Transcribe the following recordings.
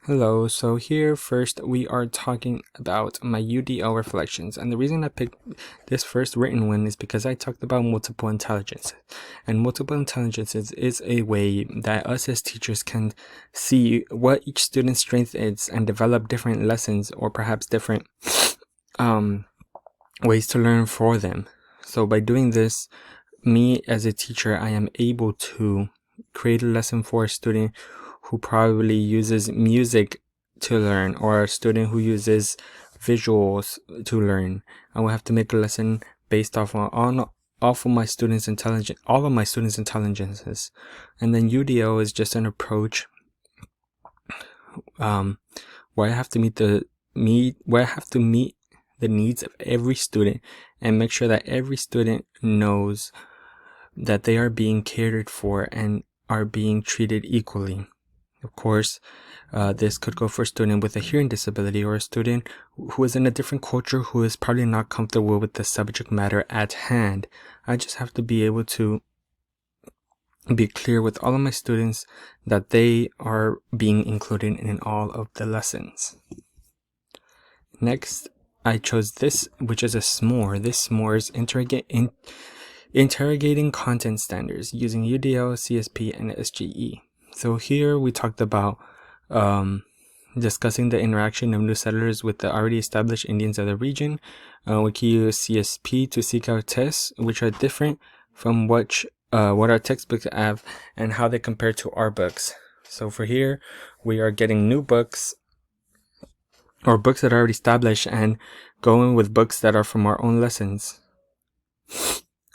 Hello, so here first we are talking about my UDL reflections, and the reason I picked this first written one is because I talked about multiple intelligences, and multiple intelligences is a way that us as teachers can see what each student's strength is and develop different lessons or perhaps different ways to learn for them. So by doing this, me as a teacher, I am able to create a lesson for a student who probably uses music to learn, or a student who uses visuals to learn. I will have to make a lesson based off of my students' intelligence, all of my students' intelligences. And then UDO is just an approach where I have to meet the needs of every student and make sure that every student knows that they are being catered for and are being treated equally. Of course, this could go for a student with a hearing disability or a student who is in a different culture who is probably not comfortable with the subject matter at hand. I just have to be able to be clear with all of my students that they are being included in all of the lessons. Next, I chose this, which is a SMORE. This SMORE is interrogating content standards using UDL, CSP, and SGE. So here we talked about discussing the interaction of new settlers with the already established Indians of the region. We can use CSP to seek out tests which are different from what our textbooks have and how they compare to our books. So for here, we are getting new books or books that are already established and going with books that are from our own lessons.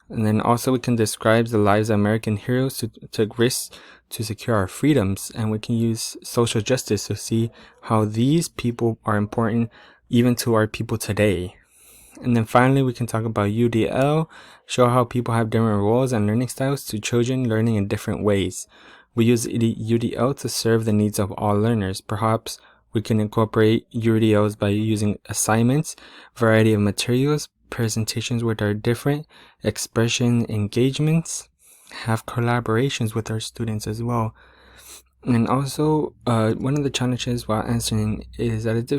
And then also we can describe the lives of American heroes who took risks to secure our freedoms, and we can use social justice to see how these people are important even to our people today. And then finally we can talk about UDL, show how people have different roles and learning styles to children learning in different ways. We use UDL to serve the needs of all learners. Perhaps we can incorporate UDLs by using assignments, variety of materials, presentations which are different, expression engagements, have collaborations with our students as well. And also, one of the challenges while answering is that it's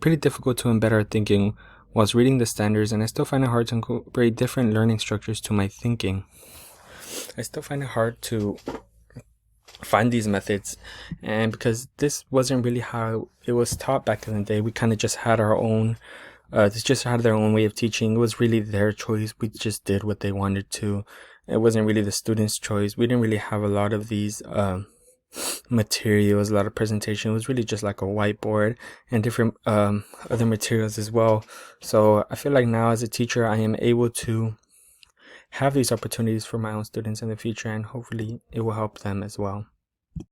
pretty difficult to embed our thinking whilst reading the standards, and I still find it hard to incorporate different learning structures to my thinking. I still find it hard to find these methods, and because this wasn't really how it was taught back in the day, we kind of just had our own they just had their own way of teaching. It was really their choice. We just did what they wanted to. It wasn't really the student's choice. We didn't really have a lot of these materials, a lot of presentation. It was really just like a whiteboard and different other materials as well. So I feel like now as a teacher, I am able to have these opportunities for my own students in the future, and hopefully it will help them as well.